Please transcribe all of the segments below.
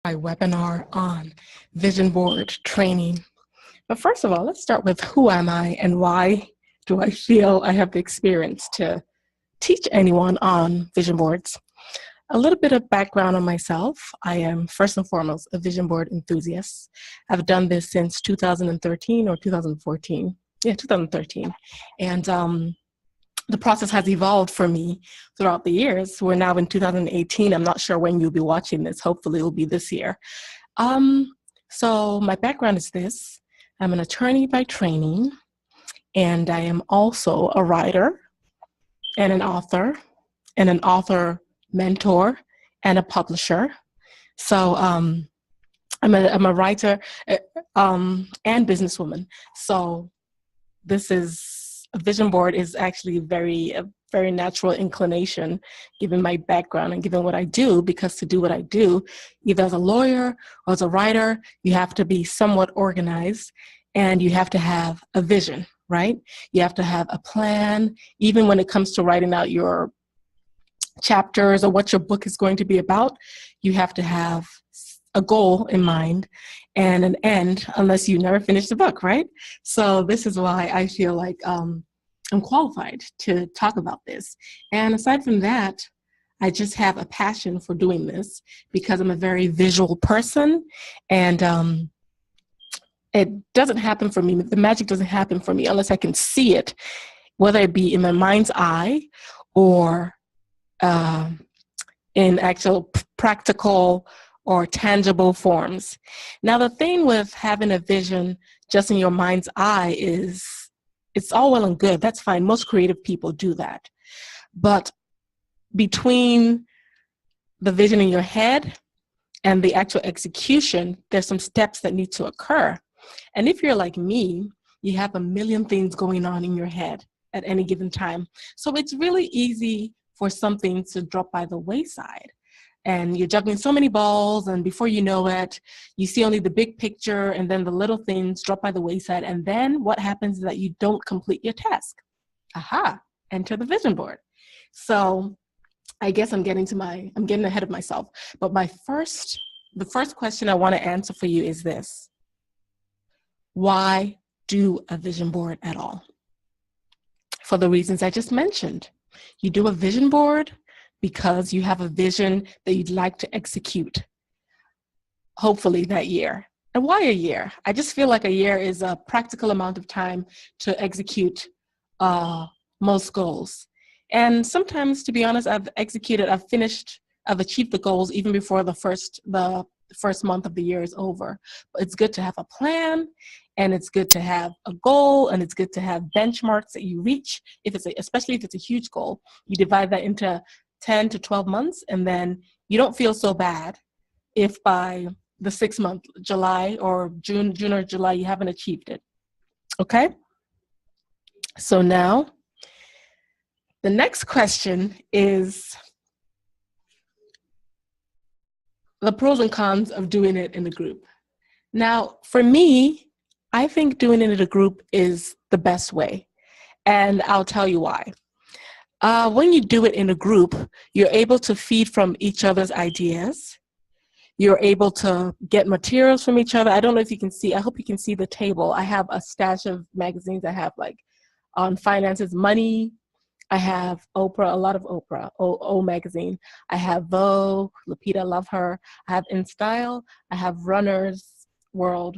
My webinar on vision board training. But first of all, let's start with who am I and why do I feel I have the experience to teach anyone on vision boards. A little bit of background on myself. I am first and foremost a vision board enthusiast. I've done this since 2013 or 2014. Yeah, 2013. And the process has evolved for me throughout the years. We're now in 2018. I'm not sure when you'll be watching this. Hopefully it will be this year. So my background is this. I'm an attorney by training, and I am also a writer and an author mentor and a publisher. So I'm a writer and businesswoman. So this is a vision board is actually a very natural inclination given my background and given what I do, because to do what I do, either as a lawyer or as a writer, you have to be somewhat organized and you have to have a vision, right? You have to have a plan, even when it comes to writing out your chapters or what your book is going to be about. You have to have a goal in mind and an end, unless you never finish the book, right? So this is why I feel like I'm qualified to talk about this. And aside from that, I just have a passion for doing this because I'm a very visual person, and it doesn't happen for me. The magic doesn't happen for me unless I can see it, whether it be in my mind's eye or in actual practical or tangible forms. Now, the thing with having a vision just in your mind's eye is it's all well and good. That's fine. Most creative people do that. But between the vision in your head and the actual execution, there's some steps that need to occur. And if you're like me, you have a million things going on in your head at any given time. So it's really easy for something to drop by the wayside. And you're juggling so many balls, and before you know it, you see only the big picture, and then the little things drop by the wayside. And then what happens is that you don't complete your task. Aha, enter the vision board. So I guess I'm getting ahead of myself. But the first question I want to answer for you is this. Why do a vision board at all? For the reasons I just mentioned. You do a vision board because you have a vision that you'd like to execute, hopefully that year. And why a year? I just feel like a year is a practical amount of time to execute most goals. And sometimes, to be honest, I've achieved the goals even before the first month of the year is over. But it's good to have a plan, and it's good to have a goal, and it's good to have benchmarks that you reach. Especially if it's a huge goal, you divide that into 10 to 12 months, and then you don't feel so bad if by the 6th month, July or June or July, you haven't achieved it. Okay? So now, the next question is the pros and cons of doing it in a group. Now, for me, I think doing it in a group is the best way, and I'll tell you why. When you do it in a group, you're able to feed from each other's ideas. You're able to get materials from each other. I don't know if you can see, I hope you can see the table. I have a stash of magazines. I have like on finances, money. I have Oprah, a lot of Oprah, O magazine. I have Vogue, Lupita, I love her. I have In Style. I have Runner's World.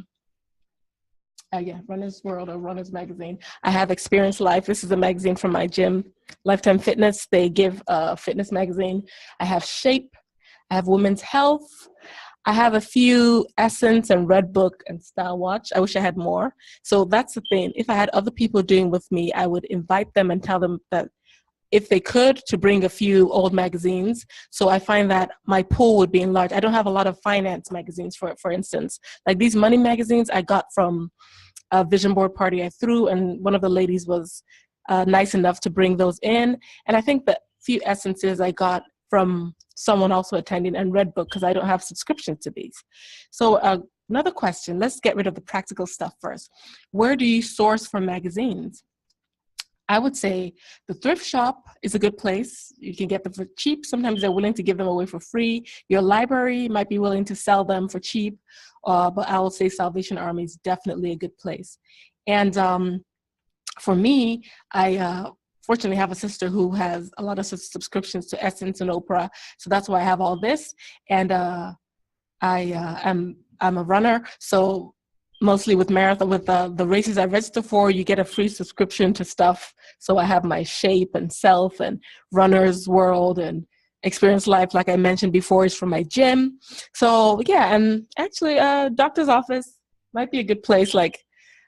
Runner's World or Runner's Magazine. I have Experience Life. This is a magazine from my gym, Lifetime Fitness. They give a fitness magazine. I have Shape. I have Women's Health. I have a few Essence and Red Book and Style Watch. I wish I had more. So that's the thing. If I had other people doing with me, I would invite them and tell them that if they could, to bring a few old magazines. So I find that my pool would be enlarged. I don't have a lot of finance magazines, for instance. Like these money magazines I got from a vision board party I threw, and one of the ladies was nice enough to bring those in. And I think the few essences I got from someone also attending, and Red Book, because I don't have subscriptions to these. So another question, let's get rid of the practical stuff first. Where do you source for magazines? I would say the thrift shop is a good place. You can get them for cheap. Sometimes they're willing to give them away for free. Your library might be willing to sell them for cheap, but I will say Salvation Army is definitely a good place. And for me, I fortunately have a sister who has a lot of subscriptions to Essence and Oprah, so that's why I have all this. And I'm a runner, so mostly with marathon, with the races I register for, you get a free subscription to stuff. So I have my Shape and Self and Runner's World and Experience Life, like I mentioned before, is from my gym. So yeah, and actually, doctor's office might be a good place. Like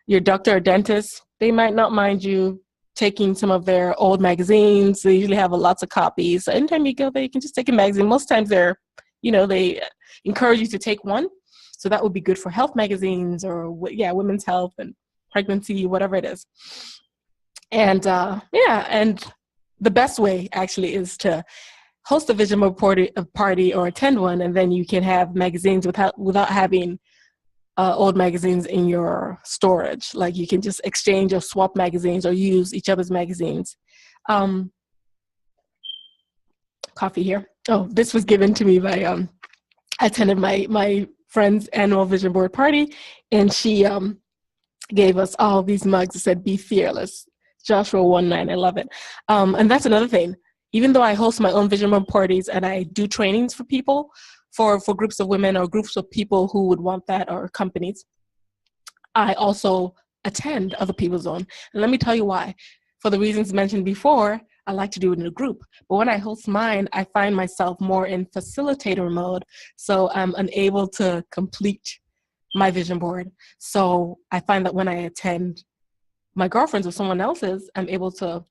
your doctor or dentist, they might not mind you taking some of their old magazines. They usually have lots of copies. So anytime you go there, you can just take a magazine. Most times they encourage you to take one. So that would be good for health magazines or women's health and pregnancy, whatever it is. And and the best way actually is to host a vision board party or attend one, and then you can have magazines without having old magazines in your storage. Like you can just exchange or swap magazines or use each other's magazines. Coffee here. Oh, this was given to me by I attended my friend's annual vision board party, and she gave us all these mugs that said "Be Fearless." Joshua 1:9. I love it. And that's another thing. Even though I host my own vision board parties and I do trainings for people, for groups of women or groups of people who would want that, or companies, I also attend other people's own. And let me tell you why. For the reasons mentioned before, I like to do it in a group. But when I host mine, I find myself more in facilitator mode. So I'm unable to complete my vision board. So I find that when I attend my girlfriend's or someone else's, I'm able to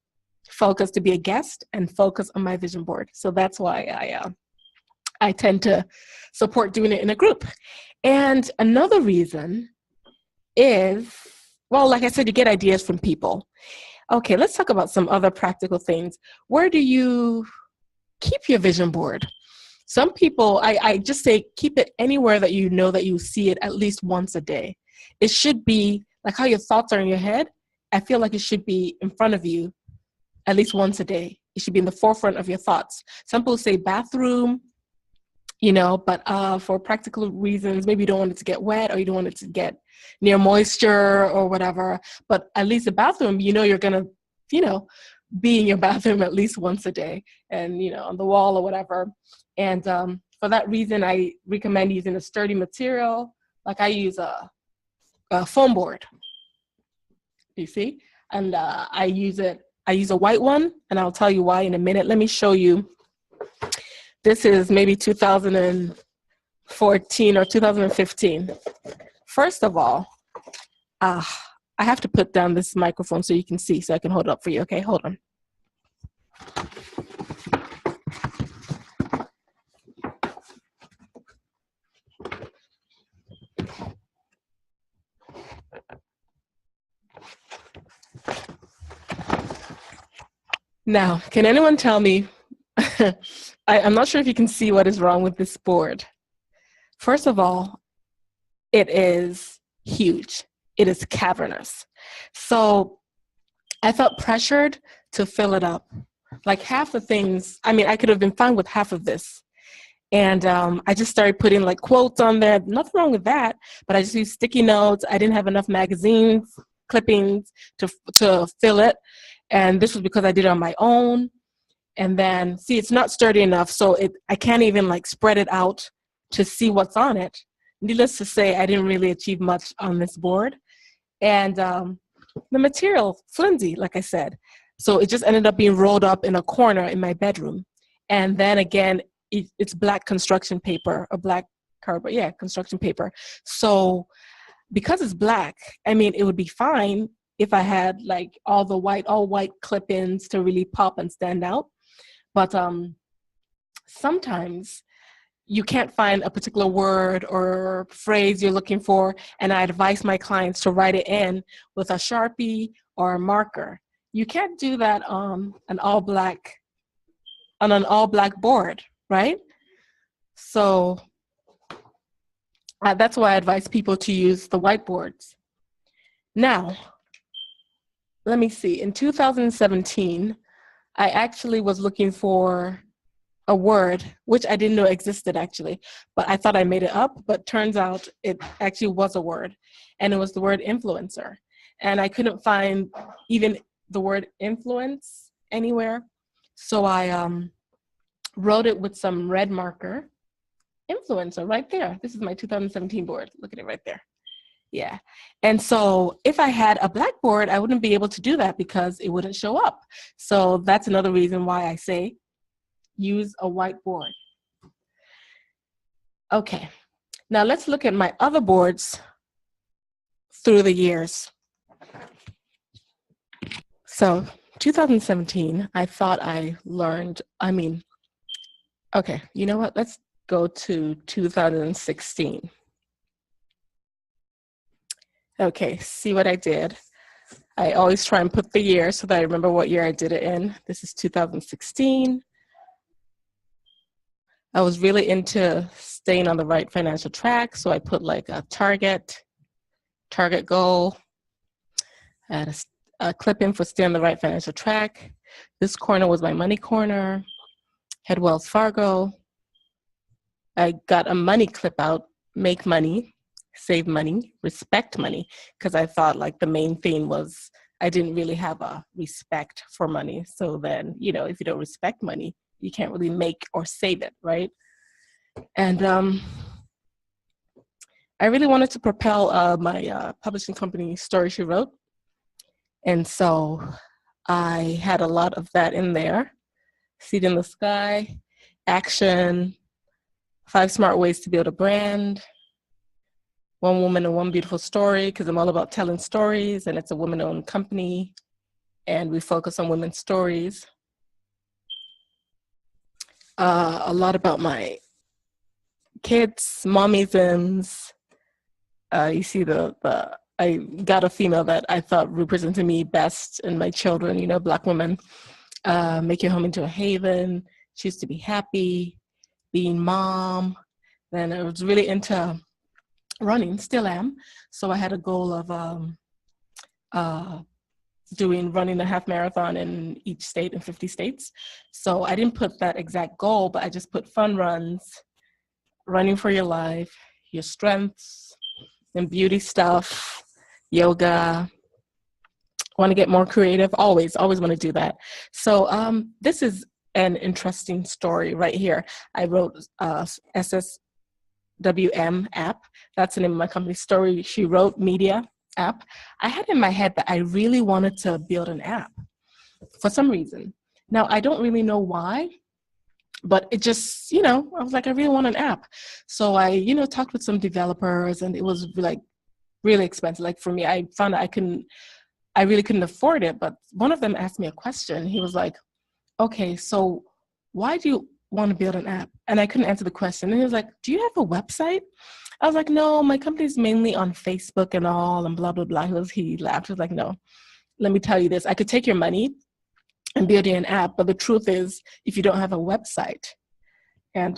focus, to be a guest and focus on my vision board. So that's why I tend to support doing it in a group. And another reason is, well, like I said, you get ideas from people. Okay, let's talk about some other practical things. Where do you keep your vision board? Some people, I just say keep it anywhere that you know that you see it at least once a day. It should be like how your thoughts are in your head. I feel like it should be in front of you at least once a day. It should be in the forefront of your thoughts. Some people say bathroom, but for practical reasons, maybe you don't want it to get wet or you don't want it to get near moisture or whatever. But at least the bathroom, you're going to, be in your bathroom at least once a day and, on the wall or whatever. And for that reason, I recommend using a sturdy material. Like I use a foam board, you see? And I use a white one, and I'll tell you why in a minute. Let me show you. This is maybe 2014 or 2015. First of all, I have to put down this microphone so you can see, so I can hold it up for you. Okay, hold on. Now, can anyone tell me, I'm not sure if you can see what is wrong with this board. First of all, it is huge. It is cavernous. So I felt pressured to fill it up. Like half the things, I could have been fine with half of this. And I just started putting like quotes on there. Nothing wrong with that, but I just used sticky notes. I didn't have enough magazines, clippings to fill it. And this was because I did it on my own. And then, see, it's not sturdy enough, so I can't even like spread it out to see what's on it. Needless to say, I didn't really achieve much on this board. And the material, flimsy, like I said. So it just ended up being rolled up in a corner in my bedroom. And then again, it's black construction paper, or black cardboard, construction paper. So because it's black, it would be fine if I had like all white clip-ins to really pop and stand out. But sometimes you can't find a particular word or phrase you're looking for, and I advise my clients to write it in with a Sharpie or a marker. You can't do that on an all black board, right? So that's why I advise people to use the whiteboards. Now, let me see. In 2017, I actually was looking for a word, which I didn't know existed actually, but I thought I made it up, but turns out it actually was a word, and it was the word influencer. And I couldn't find even the word influence anywhere. So I wrote it with some red marker, influencer right there. This is my 2017 board. Look at it right there. Yeah. And so if I had a blackboard, I wouldn't be able to do that because it wouldn't show up. So that's another reason why I say use a whiteboard. Okay. Now let's look at my other boards through the years. So 2017, I thought I learned, okay, you know what? Let's go to 2016. Okay, see what I did. I always try and put the year so that I remember what year I did it in. This is 2016. I was really into staying on the right financial track, so I put like a target goal. I had a clip in for stay on the right financial track. This corner was my money corner. Had Wells Fargo. I got a money clip out, make money, save money, respect money, because I thought like the main thing was I didn't really have a respect for money. So then, if you don't respect money, you can't really make or save it, right? And I really wanted to propel my publishing company, Story She Wrote. And so I had a lot of that in there. Seed in the Sky, Action, 5 Smart Ways to Build a Brand, One Woman and One Beautiful Story, because I'm all about telling stories, and it's a woman-owned company, and we focus on women's stories. A lot about my kids, mommyisms. You see I got a female that I thought represented me best and my children, Black women. Make your home into a haven, choose to be happy, being mom. Then I was really into running, still am. So I had a goal of running a half marathon in each state in 50 states. So I didn't put that exact goal, but I just put fun runs, running for your life, your strengths, and beauty stuff, yoga. Want to get more creative? Always want to do that. So this is an interesting story right here. I wrote SSWM app. That's the name of my company, Story She Wrote Media app. I had in my head that I really wanted to build an app for some reason. Now, I don't really know why, but it just, I was like, I really want an app. So I, talked with some developers, and it was like really expensive. Like for me, I found that I really couldn't afford it. But one of them asked me a question. He was like, okay, so why do you want to build an app? And I couldn't answer the question. And he was like, do you have a website? I was like, no, my company's mainly on Facebook and all, and blah, blah, blah. He laughed. He was like, no, let me tell you this. I could take your money and build you an app. But the truth is, if you don't have a website and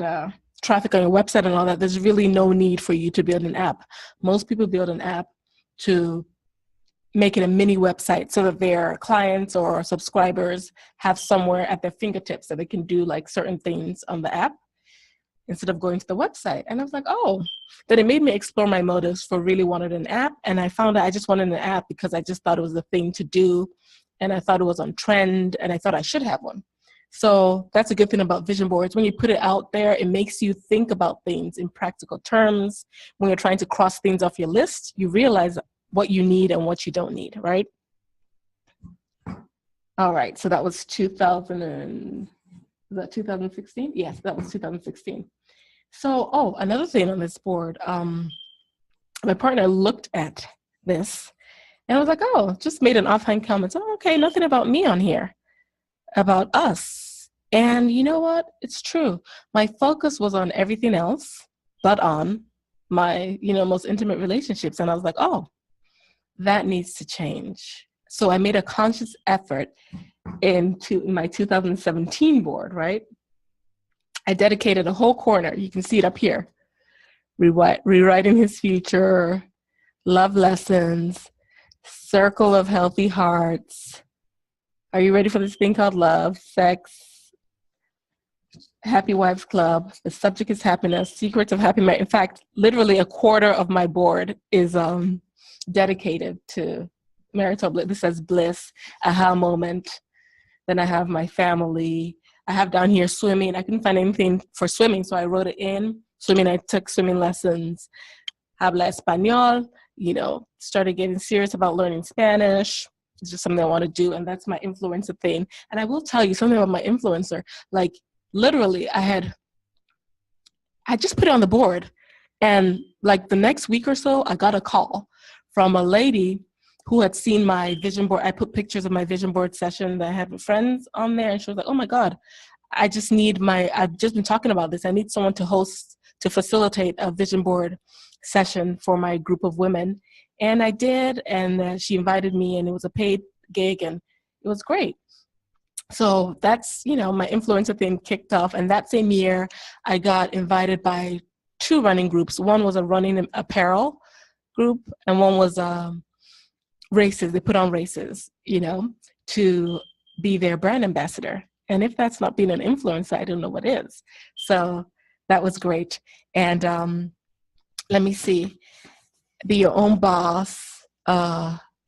traffic on your website and all that, there's really no need for you to build an app. Most people build an app to make it a mini website so that their clients or subscribers have somewhere at their fingertips that they can do like certain things on the app instead of going to the website. And I was like, oh, then it made me explore my motives for really wanting an app. And I found that I just wanted an app because I just thought it was the thing to do. And I thought it was on trend, and I thought I should have one. So that's a good thing about vision boards. When you put it out there, it makes you think about things in practical terms. When you're trying to cross things off your list, you realize what you need and what you don't need, right? All right, so that was 2016? Yes, that was 2016. So, another thing on this board, my partner looked at this and I was like, just made an offhand comment. Oh, okay, nothing about me on here, about us. And you know what? It's true. My focus was on everything else but on my, most intimate relationships. And I was like, that needs to change. So I made a conscious effort in my 2017 board, right? I dedicated a whole corner. You can see it up here. Rewriting his future, love lessons, Circle of Healthy Hearts. Are you ready for this thing called love, sex, Happy Wives Club? The subject is happiness, secrets of happy marriage. In fact, literally a quarter of my board is dedicated to marital bliss. This says bliss, aha moment. Then I have my family. I have down here swimming. I couldn't find anything for swimming, so I wrote it in. Swimming, I took swimming lessons. Habla español, started getting serious about learning Spanish. It's just something I want to do, and that's my influencer thing. And I will tell you something about my influencer. Like, literally, I just put it on the board, and like the next week or so, I got a call from a lady who had seen my vision board. I put pictures of my vision board session that I had with friends on there, and she was like, "Oh my God, I've just been talking about this. I need someone to facilitate a vision board session for my group of women." And I did, and she invited me, and it was a paid gig, and it was great. So that's, my influencer thing kicked off. And that same year, I got invited by 2 running groups. One was a running apparel group, and one was races. They put on races, to be their brand ambassador. And if that's not being an influencer, I don't know what is. So that was great. And let me see. Be your own boss,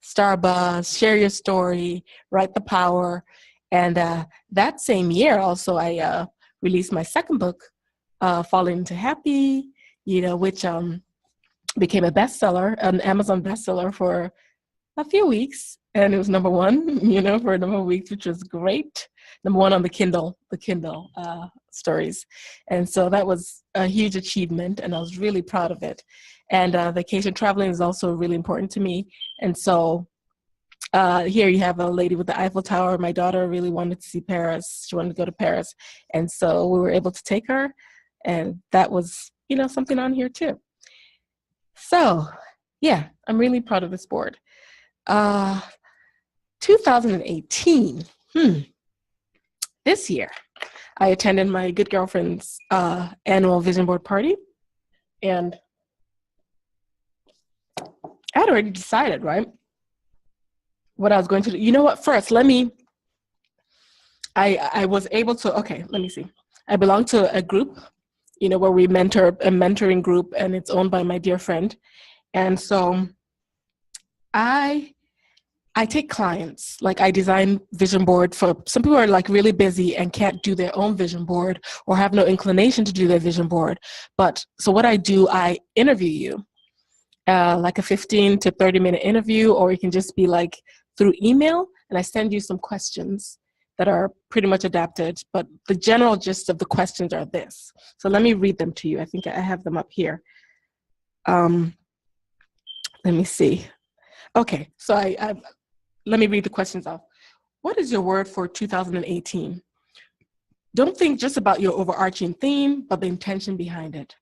star buzz, share your story, write the power. And that same year also, I released my second book, Falling Into Happy, which became a bestseller, an Amazon bestseller for a few weeks. And it was number 1, for a number of weeks, which was great. Number 1 on the Kindle stories. And so that was a huge achievement, and I was really proud of it. And vacation traveling is also really important to me. And so here you have a lady with the Eiffel Tower. My daughter really wanted to see Paris. She wanted to go to Paris. And so we were able to take her. And that was, something on here too. So, yeah, I'm really proud of this board. 2018, this year, I attended my good girlfriend's annual vision board party, and I had already decided, right, what I was going to do. You know what? First, I was able to, let me see. I belong to a group, where we mentor, a mentoring group, and it's owned by my dear friend. And so I take clients, like I design vision board for some people who are like really busy and can't do their own vision board or have no inclination to do their vision board. But so what I do, I interview you, like a 15 to 30 minute interview, or it can just be like through email, and I send you some questions that are pretty much adapted, but the general gist of the questions are this. So let me read them to you. I think I have them up here. Let me see. Okay, so let me read the questions off. What is your word for 2018? Don't think just about your overarching theme, but the intention behind it.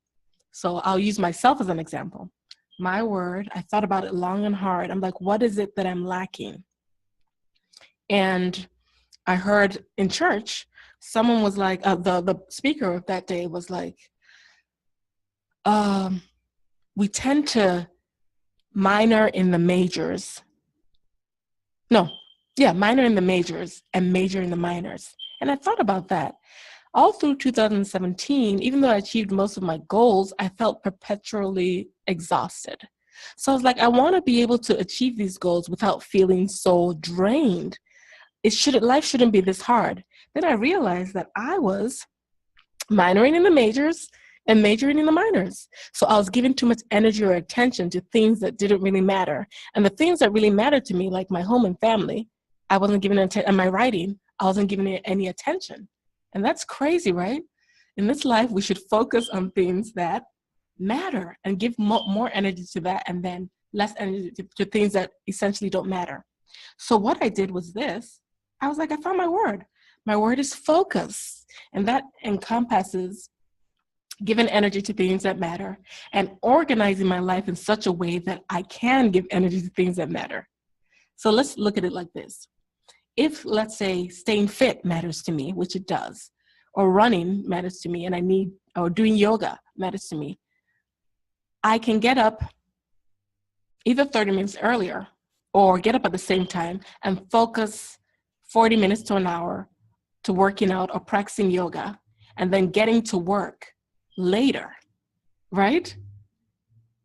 So I'll use myself as an example. My word, I thought about it long and hard. I'm like, what is it that I'm lacking? And I heard in church, someone was like, the speaker of that day was like, we tend to minor in the majors. Minor in the majors and major in the minors. And I thought about that. All through 2017, even though I achieved most of my goals, I felt perpetually exhausted. So I was like, I want to be able to achieve these goals without feeling so drained. Life shouldn't be this hard. Then I realized that I was minoring in the majors and majoring in the minors. So I was giving too much energy or attention to things that didn't really matter. And the things that really mattered to me, like my home and family, I wasn't giving attention. And my writing, I wasn't giving it any attention. And that's crazy, right? In this life, we should focus on things that matter and give more energy to that, and then less energy to things that essentially don't matter. So what I did was this. I was like, I found my word. My word is focus. And that encompasses giving energy to things that matter and organizing my life in such a way that I can give energy to things that matter. So let's look at it like this. If, let's say, staying fit matters to me, which it does, or running matters to me, and or doing yoga matters to me, I can get up either 30 minutes earlier or get up at the same time and focus 40 minutes to an hour to working out or practicing yoga and then getting to work later, right?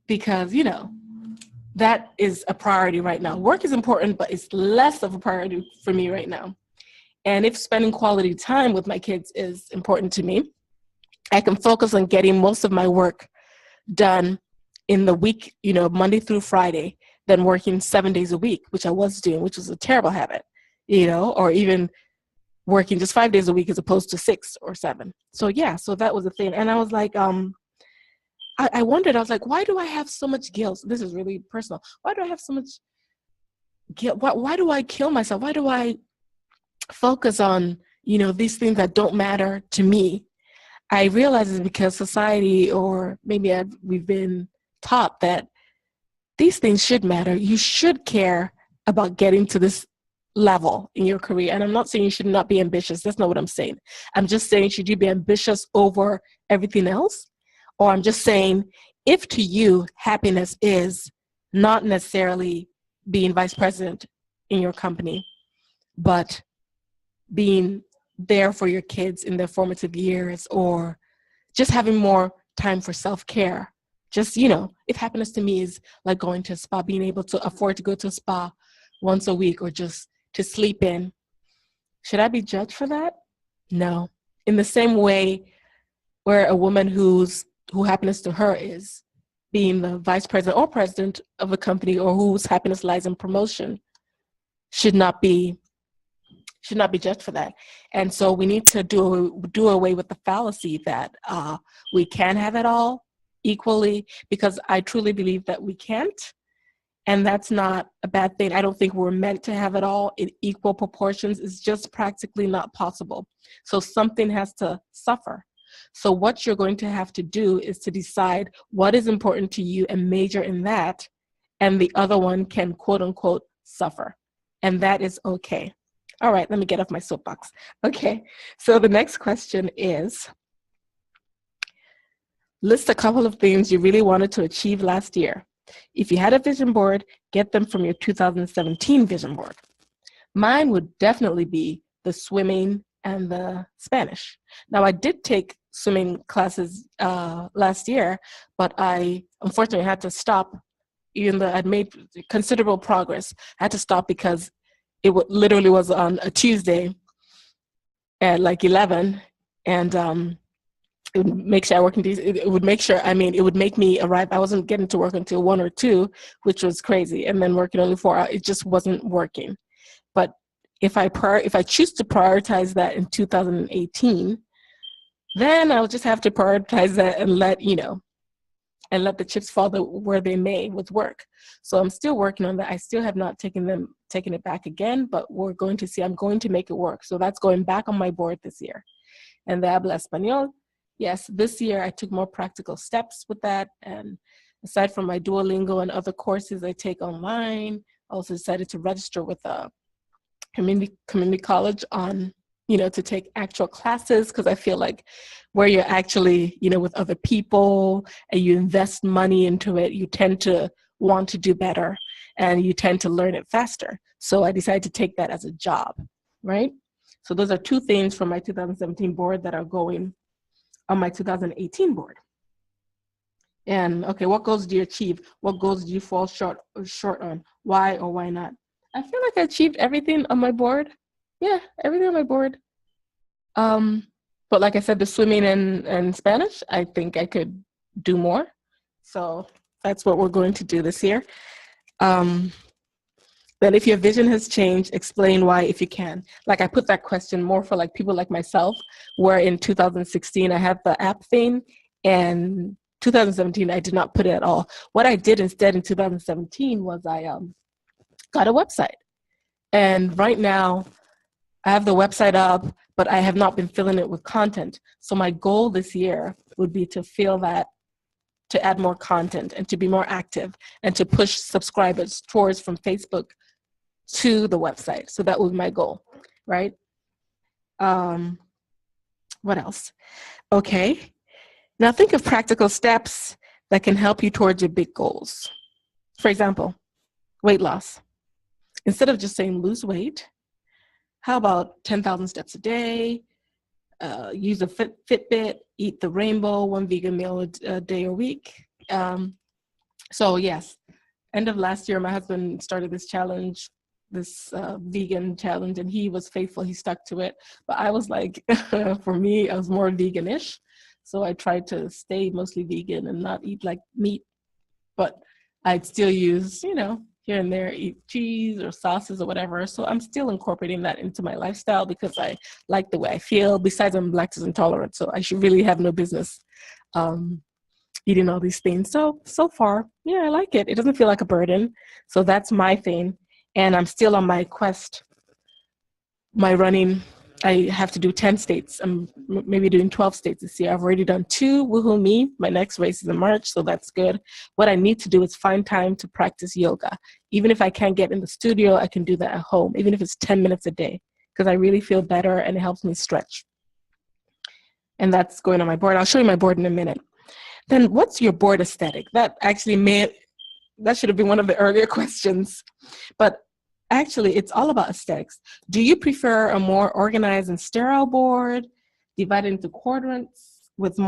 Because, that is a priority right now. Work is important, but it's less of a priority for me right now. And if spending quality time with my kids is important to me, I can focus on getting most of my work done in the week, Monday through Friday, than working 7 days a week, which I was doing, which was a terrible habit, or even working just 5 days a week as opposed to 6 or 7. So so that was a thing. And I was like, I wondered, I was like, why do I have so much guilt? This is really personal. Why do I have so much guilt? Why do I kill myself? Why do I focus on, these things that don't matter to me? I realize it's because society, or maybe we've been taught that these things should matter. You should care about getting to this level in your career. And I'm not saying you should not be ambitious. That's not what I'm saying. I'm just saying, should you be ambitious over everything else? Or I'm just saying, if to you happiness is not necessarily being vice president in your company, but being there for your kids in their formative years, or just having more time for self-care. Just, if happiness to me is like going to a spa, being able to afford to go to a spa once a week, or just to sleep in, should I be judged for that? No. In the same way where a woman who happiness to her is being the vice president or president of a company, or whose happiness lies in promotion, should not be judged for that. And so we need to do away with the fallacy that we can have it all equally, because I truly believe that we can't. And that's not a bad thing. I don't think we're meant to have it all in equal proportions. It's just practically not possible. So something has to suffer. So what you're going to have to do is to decide what is important to you and major in that, and the other one can, quote unquote, suffer. And that is okay. All right, let me get off my soapbox. Okay, so the next question is, list a couple of things you really wanted to achieve last year. If you had a vision board, get them from your 2017 vision board. Mine would definitely be the swimming and the Spanish. Now, I did take swimming classes last year, but I unfortunately had to stop, even though I'd made considerable progress. I had to stop because it literally was on a Tuesday at like 11, and it would make sure I work in these. It would make me arrive. I wasn't getting to work until 1 or 2, which was crazy. And then working only 4 hours, it just wasn't working. But if I choose to prioritize that in 2018, then I'll just have to prioritize that and let the chips fall where they may with work. So I'm still working on that. I still have not taken it back again, but we're going to see. I'm going to make it work. So that's going back on my board this year. And the Habla Español. Yes, this year I took more practical steps with that. And aside from my Duolingo and other courses I take online, I also decided to register with a community college on, to take actual classes, because I feel like where you're actually, with other people and you invest money into it, you tend to want to do better and you tend to learn it faster. So I decided to take that as a job, right? So those are 2 things from my 2017 board that are going on my 2018 board. And okay, what goals do you achieve? What goals do you fall short on? Why or why not? I feel like I achieved everything on my board. Yeah, everything on my board. But like I said, the swimming and Spanish, I think I could do more. So that's what we're going to do this year. Then if your vision has changed, explain why if you can. Like I put that question more for like people like myself, where in 2016 I had the app thing, and 2017 I did not put it at all. What I did instead in 2017 was I got a website. And right now I have the website up, but I have not been filling it with content. So my goal this year would be to fill that, to add more content and to be more active and to push subscribers towards from Facebook to the website. So that was my goal, right? What else? Okay. Now think of practical steps that can help you towards your big goals. For example, weight loss. instead of just saying lose weight, how about 10,000 steps a day, use a Fitbit, eat the rainbow, one vegan meal a day or week. So yes, end of last year, my husband started this challenge, this vegan challenge, and he was faithful. He stuck to it. But I was like, for me, I was more veganish. So I tried to stay mostly vegan and not eat like meat, but I'd still use, here and there, eat cheese or sauces or whatever. So I'm still incorporating that into my lifestyle because I like the way I feel. Besides, I'm lactose intolerant, so I should really have no business eating all these things. So far, yeah, I like it. It doesn't feel like a burden. So that's my thing. And I'm still on my quest, my running. I have to do 10 states. I'm maybe doing 12 states this year. I've already done 2. Woohoo me. My next race is in March, so that's good. What I need to do is find time to practice yoga. Even if I can't get in the studio, I can do that at home, even if it's 10 minutes a day, because I really feel better and it helps me stretch. And that's going on my board. I'll show you my board in a minute. Then what's your board aesthetic? That should have been one of the earlier questions. But actually, it's all about aesthetics. Do you prefer a more organized and sterile board, divided into quadrants with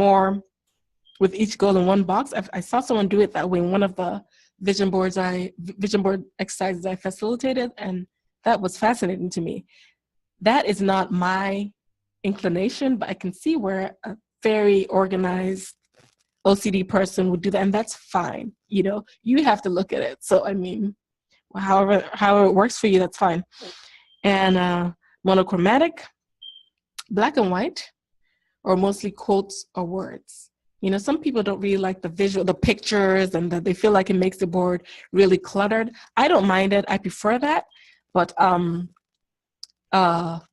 each goal in one box? I saw someone do it that way in one of the vision board exercises I facilitated, and that was fascinating to me. That is not my inclination, but I can see where a very organized OCD person would do that, and that's fine. You have to look at it. So I mean, however it works for you, that's fine. And monochromatic, black and white, or mostly quotes or words. Some people don't really like the pictures, and that they feel like it makes the board really cluttered. I don't mind it. I prefer that, but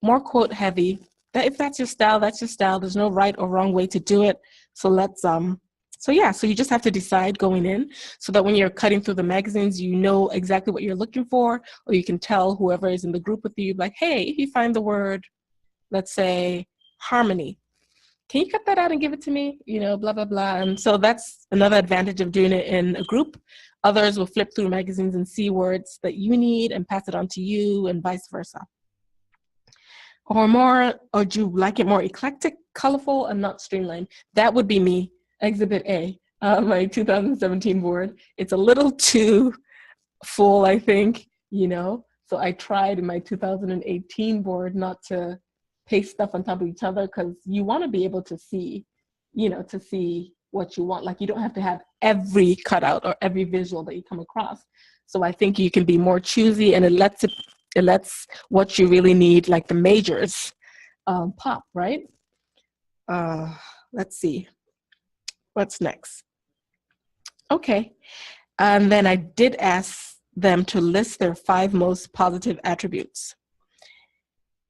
more quote heavy. If that's your style, that's your style. There's no right or wrong way to do it. So so you just have to decide going in, so that when you're cutting through the magazines, you know exactly what you're looking for, or you can tell whoever is in the group with you, like, hey, if you find the word, let's say, harmony, can you cut that out and give it to me? Blah, blah, blah. And so that's another advantage of doing it in a group. Others will flip through magazines and see words that you need and pass it on to you, and vice versa. Or do you like it more eclectic, colorful, and not streamlined? That would be me. Exhibit A, my 2017 board. It's a little too full, I think, So I tried in my 2018 board not to paste stuff on top of each other, because you want to be able to see, to see what you want. Like, you don't have to have every cutout or every visual that you come across. So I think you can be more choosy, and it lets what you really need, like the majors, pop, right? Let's see. What's next? Okay. And then I did ask them to list their 5 most positive attributes.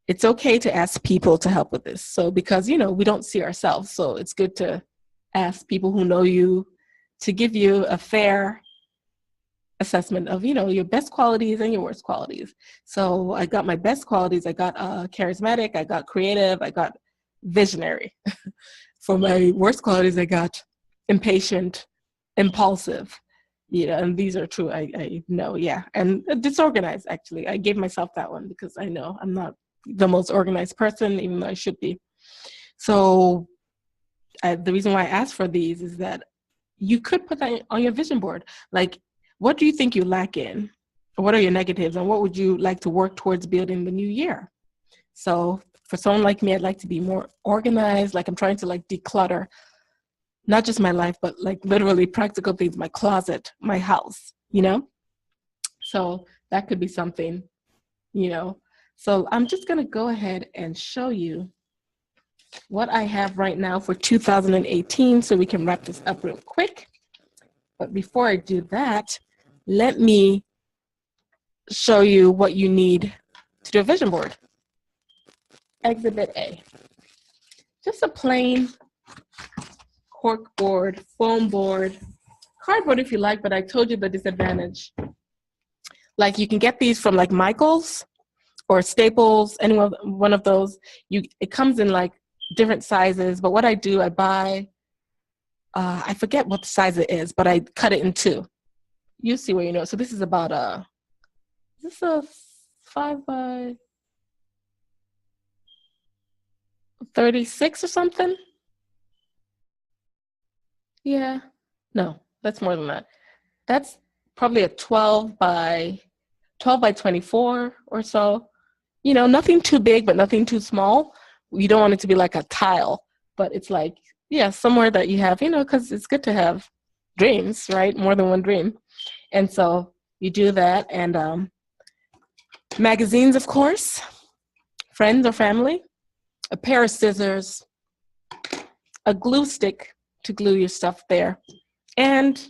It's okay to ask people to help with this. So because, we don't see ourselves, so it's good to ask people who know you to give you a fair assessment of, your best qualities and your worst qualities. So I got my best qualities. I got charismatic, I got creative, I got visionary. For my worst qualities, I got impatient, impulsive, and these are true. I know, yeah. And disorganized, actually. I gave myself that one because I know I'm not the most organized person, even though I should be. So the reason why I asked for these is that you could put that on your vision board. Like, what do you think you lack in? What are your negatives? And what would you like to work towards building the new year? So for someone like me, I'd like to be more organized. Like, I'm trying to declutter, not just my life, but literally practical things, my closet, my house, So that could be something, So I'm just going to go ahead and show you what I have right now for 2018, so we can wrap this up real quick. But before I do that, let me show you what you need to do a vision board. Exhibit A. Just a plain cork board, foam board, cardboard if you like, but I told you the disadvantage. Like, you can get these from Michael's or Staples, any one of those. It comes in different sizes, but what I do, I buy, I forget what size it is, but I cut it in 2. You see where So this is about this a 5 by 36 or something? Yeah. No, that's more than that. That's probably a 12 by 24 or so. Nothing too big, but nothing too small. You don't want it to be like a tile, but it's like, yeah, somewhere that you have, because it's good to have dreams, right? More than one dream. And so you do that. And magazines, of course, friends or family, a pair of scissors, a glue stick to glue your stuff there, and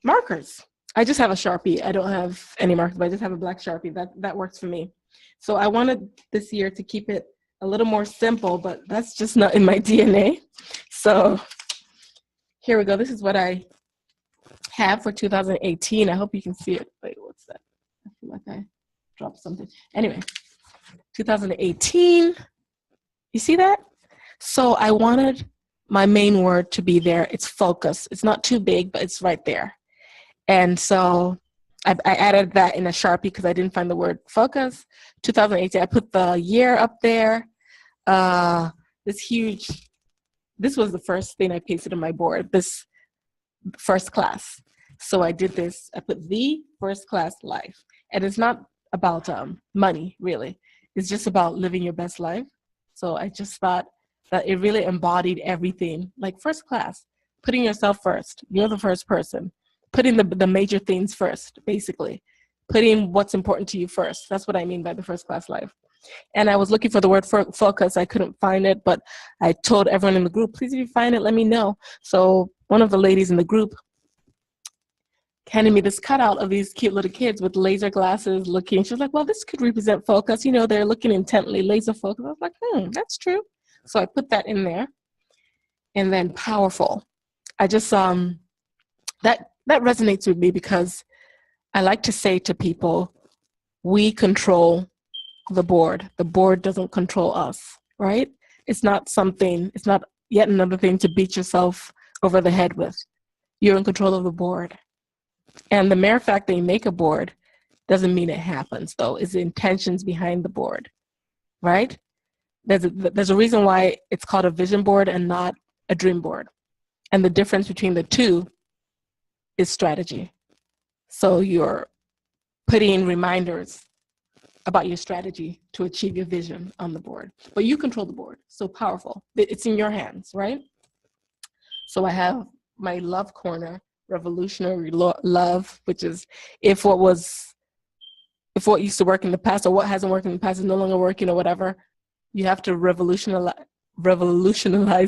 markers. I just have a Sharpie. I don't have any markers, but I just have a black Sharpie. That works for me. So I wanted this year to keep it a little more simple, but that's just not in my DNA. So here we go. This is what I have for 2018. I hope you can see it. Wait, what's that? I feel like I dropped something. Anyway, 2018. You see that? So I wanted my main word to be there. It's focus. It's not too big, but it's right there. And so I added that in a Sharpie because I didn't find the word focus. 2018, I put the year up there. This was the first thing I pasted on my board, this first class. So I did this, I put the first class life. And it's not about money, really. It's just about living your best life. So I just thought that it really embodied everything, like first class, putting yourself first. You're the first person. Putting the major things first, basically. Putting what's important to you first. That's what I mean by the first class life. And I was looking for the word focus. I couldn't find it, but I told everyone in the group, please, if you find it, let me know. So one of the ladies in the group handed me this cutout of these cute little kids with laser glasses looking. She was like, well, this could represent focus. They're looking intently, laser focus. I was like, that's true. So I put that in there. And then powerful. I just, that resonates with me because I like to say to people, we control the board. The board doesn't control us, right? It's not yet another thing to beat yourself over the head with. You're in control of the board. And the mere fact that you make a board doesn't mean it happens, though. It's the intentions behind the board, right? There's a reason why it's called a vision board and not a dream board. And the difference between the two is strategy. So you're putting reminders about your strategy to achieve your vision on the board. But you control the board. So powerful. It's in your hands, right? So I have my love corner, revolutionary love, which is if what used to work in the past or what hasn't worked in the past is no longer working or whatever, you have to revolutionize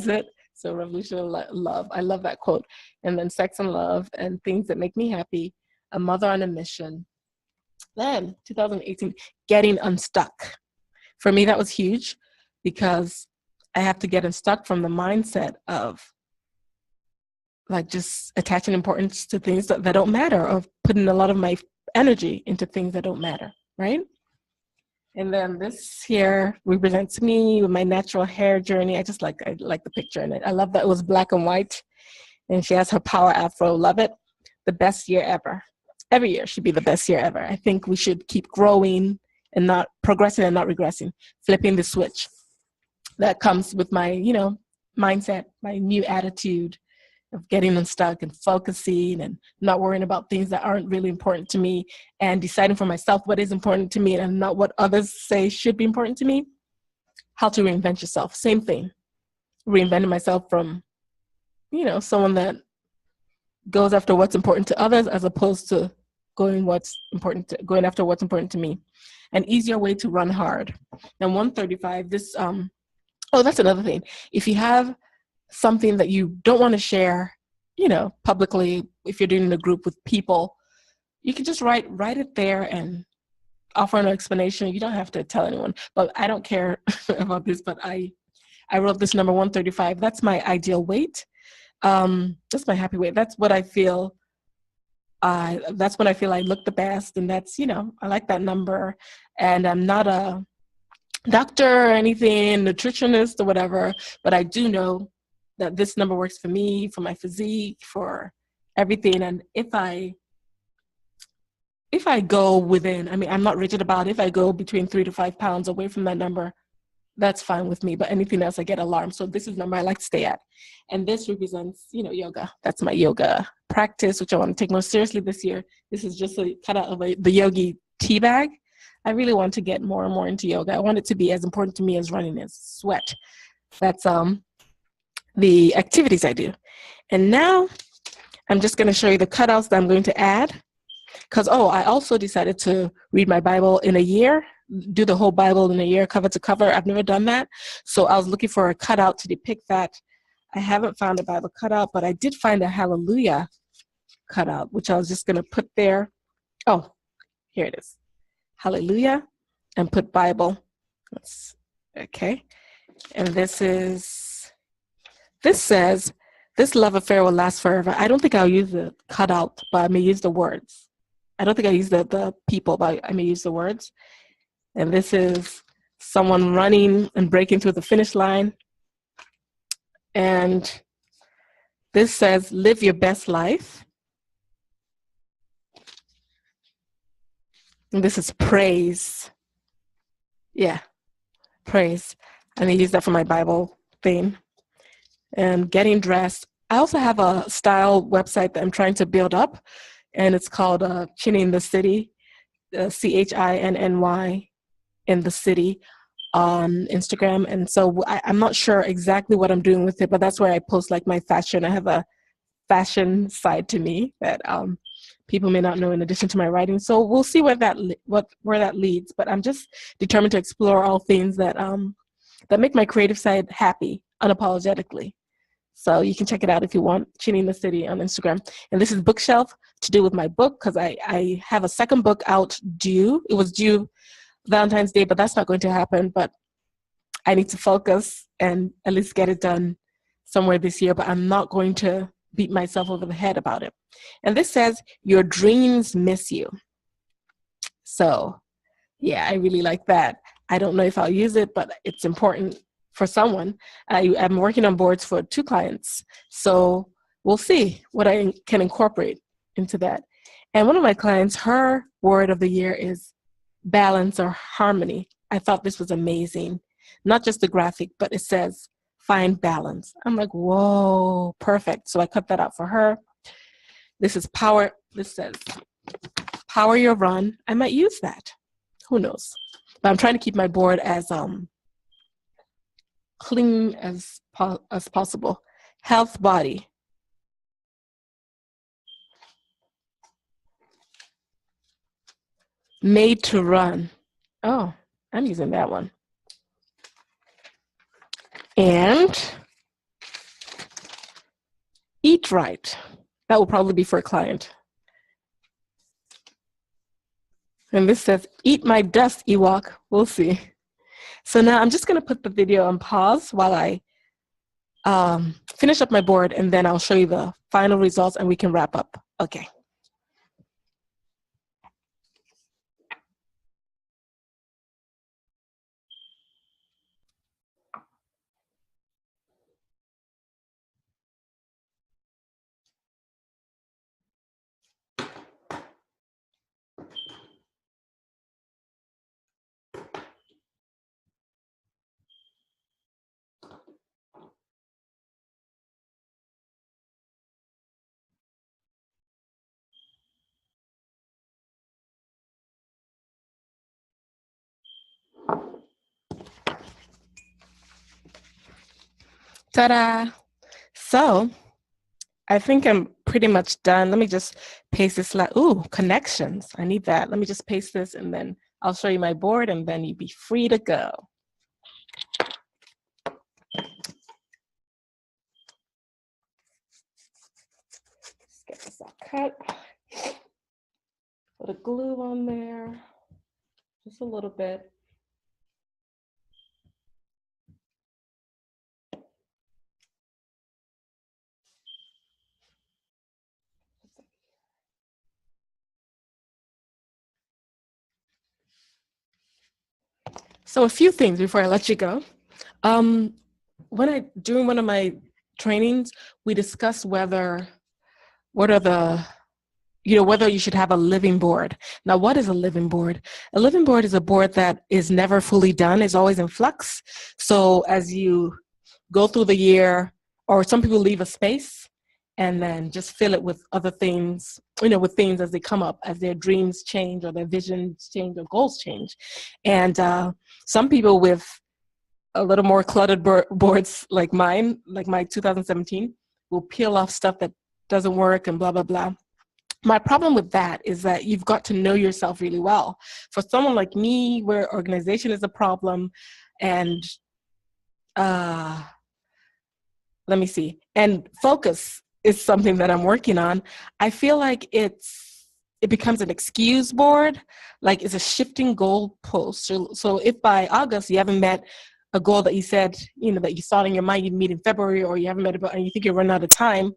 it. So revolutionary love. I love that quote. And then sex and love and things that make me happy. A mother on a mission. Then 2018, getting unstuck. For me, that was huge because I have to get unstuck from the mindset of like just attaching importance to things that don't matter or putting a lot of my energy into things that don't matter, right? And then this here represents me with my natural hair journey. I like the picture in it. I love that it was black and white. And she has her power afro. Love it. The best year ever. Every year should be the best year ever. I think we should keep growing and not progressing and not regressing. Flipping the switch. That comes with my, mindset, my new attitude of getting unstuck and focusing and not worrying about things that aren't really important to me and deciding for myself what is important to me and not what others say should be important to me. How to reinvent yourself. Same thing. Reinventing myself from, someone that goes after what's important to others as opposed to going after what's important to me. An easier way to run hard. And 135, that's another thing. If you have something that you don't want to share, publicly, if you're doing a group with people, you can just write it there and offer an explanation. You don't have to tell anyone, but I don't care about this, but I wrote this number 135. That's my ideal weight. That's my happy weight. That's what I feel. That's when I feel I look the best. And that's, I like that number. And I'm not a doctor or anything, nutritionist or whatever, but I do know that this number works for me, for my physique, for everything. And if I if I go within, I mean, I'm not rigid about it. If I go between 3 to 5 pounds away from that number, that's fine with me. But anything else, I get alarmed. So this is the number I like to stay at. And this represents, yoga. That's my yoga practice, which I want to take more seriously this year. This is just a cutout of the yogi tea bag. I really want to get more and more into yoga. I want it to be as important to me as running is sweat. That's the activities I do. And now I'm just going to show you the cutouts that I'm going to add. Because, I also decided to read my Bible in a year, do the whole Bible in a year, cover to cover. I've never done that. So I was looking for a cutout to depict that. I haven't found a Bible cutout, but I did find a hallelujah cutout, which I was just going to put there. Oh, here it is. Hallelujah, and put Bible. Okay. And this says, this love affair will last forever. I don't think I'll use the cutout, but I may use the words. I don't think I use the people, but I may use the words. And this is someone running and breaking through the finish line. And this says, live your best life. And this is praise. Yeah, praise. I may use that for my Bible theme. And getting dressed. I also have a style website that I'm trying to build up, and it's called Chinny the City, CHINNY in the City on Instagram. And so I'm not sure exactly what I'm doing with it, but that's where I post like my fashion. I have a fashion side to me that people may not know in addition to my writing. So we'll see where that leads. But I'm just determined to explore all things that make my creative side happy, unapologetically. So you can check it out if you want, Chinny in the City on Instagram. And this is Bookshelf to do with my book, because I have a second book out due. It was due Valentine's Day, but that's not going to happen. But I need to focus and at least get it done somewhere this year. But I'm not going to beat myself over the head about it. And this says, your dreams miss you. So yeah, I really like that. I don't know if I'll use it, but it's important for someone. I'm working on boards for 2 clients. So we'll see what I can incorporate into that. And one of my clients, her word of the year is balance or harmony. I thought this was amazing. Not just the graphic, but it says find balance. I'm like, whoa, perfect. So I cut that out for her. This is power. This says power your run. I might use that. Who knows? But I'm trying to keep my board as clean as possible. Health, body. Made to run. Oh, I'm using that one. And eat right. That will probably be for a client. And this says, eat my dust, Ewok. We'll see. So now I'm just going to put the video on pause while I finish up my board, and then I'll show you the final results and we can wrap up. Okay. Ta-da! So I think I'm pretty much done. Let me just paste this. Ooh, connections. I need that. Let me just paste this, and then I'll show you my board, and then you'll be free to go. Let's get this all cut. Put a glue on there, just a little bit. So a few things before I let you go. During one of my trainings, we discussed what are the whether you should have a living board. Now, what is a living board? A living board is a board that is never fully done, is always in flux. So as you go through the year, or some people leave a space and then just fill it with other things, with things as they come up, as their dreams change or their visions change or goals change. And some people with a little more cluttered boards like mine, like my 2017, will peel off stuff that doesn't work and blah, blah, blah. My problem with that is that you've got to know yourself really well. For someone like me, where organization is a problem, and let me see, and focus is something that I'm working on, I feel like it becomes an excuse board, like it's a shifting goal post. So if by August you haven't met a goal that you said, that you thought in your mind you'd meet in February, or you haven't met it, and you think you're running out of time,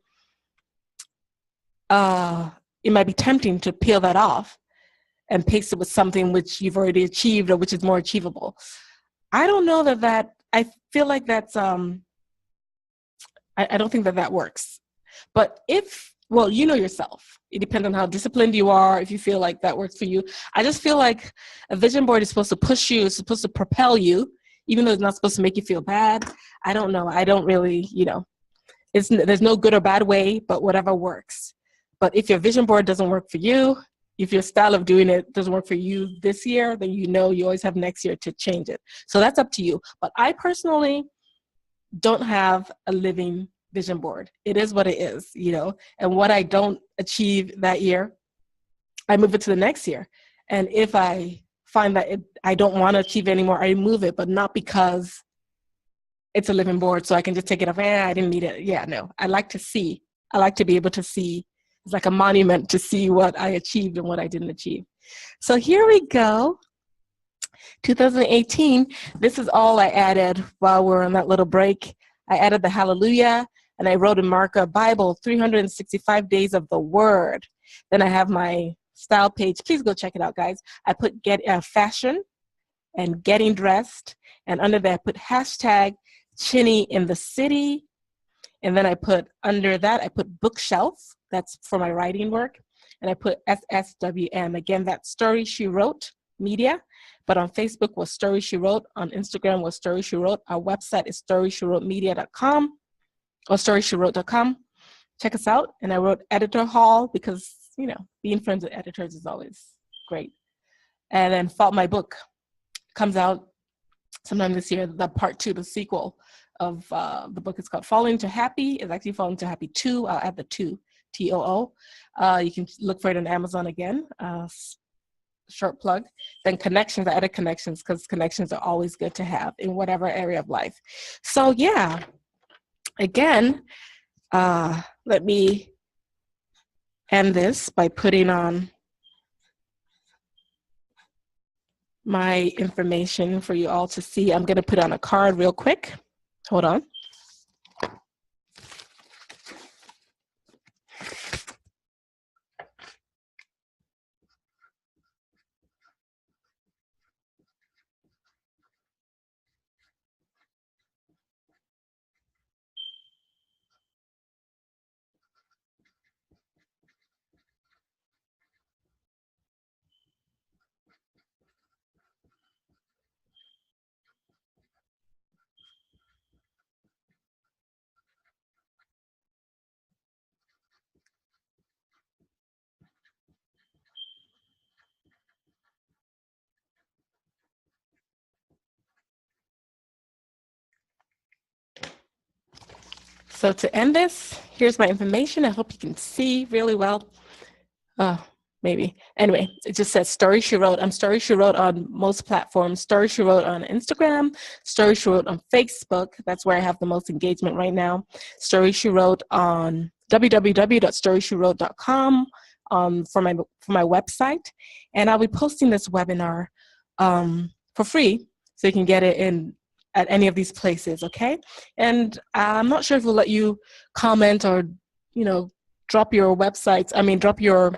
it might be tempting to peel that off and paste it with something which you've already achieved or which is more achievable. I don't know I feel like that's, I don't think that works. But you know yourself. It depends on how disciplined you are, if you feel like that works for you. I just feel like a vision board is supposed to push you, it's supposed to propel you, even though it's not supposed to make you feel bad. I don't know. I don't really, there's no good or bad way, but whatever works. But if your vision board doesn't work for you, if your style of doing it doesn't work for you this year, then you always have next year to change it. So that's up to you. But I personally don't have a living vision board. It is what it is, and what I don't achieve that year, I move it to the next year. And if I find that I don't want to achieve anymore, I remove it, but not because it's a living board so I can just take it off. I didn't need it. Yeah, no, I like to be able to see. It's like a monument to see what I achieved and what I didn't achieve. So here we go. 2018, this is all I added while we're on that little break. I added the hallelujah, and I wrote in marker, Bible, 365 days of the word. Then I have my style page. Please go check it out, guys. I put fashion and getting dressed, and under that I put hashtag Chinny in the city. And then I put under that, I put bookshelf. That's for my writing work. And I put SSWM. Again, that's Story She Wrote Media. But on Facebook was Story She Wrote. On Instagram was Story She Wrote. Our website is storyshrewrotemedia.com or storyshrewrote.com. Check us out. And I wrote Editor Hall because, being friends with editors is always great. And then My Book comes out sometime this year. The part 2, the sequel of the book is called Falling to Happy. It's actually Falling to Happy 2. I'll add the 2, TOO. You can look for it on Amazon again. Short plug. Then connections, I added connections because connections are always good to have in whatever area of life. So yeah, again, let me end this by putting on my information for you all to see. I'm going to put on a card real quick. Hold on. So to end this, here's my information. I hope you can see really well. Maybe. Anyway, it just says Story She Wrote. I'm Story She Wrote on most platforms. Story She Wrote on Instagram. Story She Wrote on Facebook. That's where I have the most engagement right now. Story She Wrote on www.storyshrewrote.com for my website. And I'll be posting this webinar for free, so you can get it in at any of these places, okay? And I'm not sure if we'll let you comment or, drop your drop your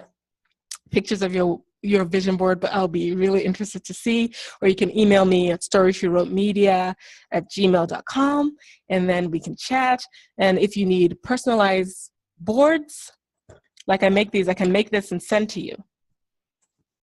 pictures of your vision board, but I'll be really interested to see. Or you can email me at storyshrewrotemedia@gmail.com, and then we can chat. And if you need personalized boards, Like I can make this and send to you.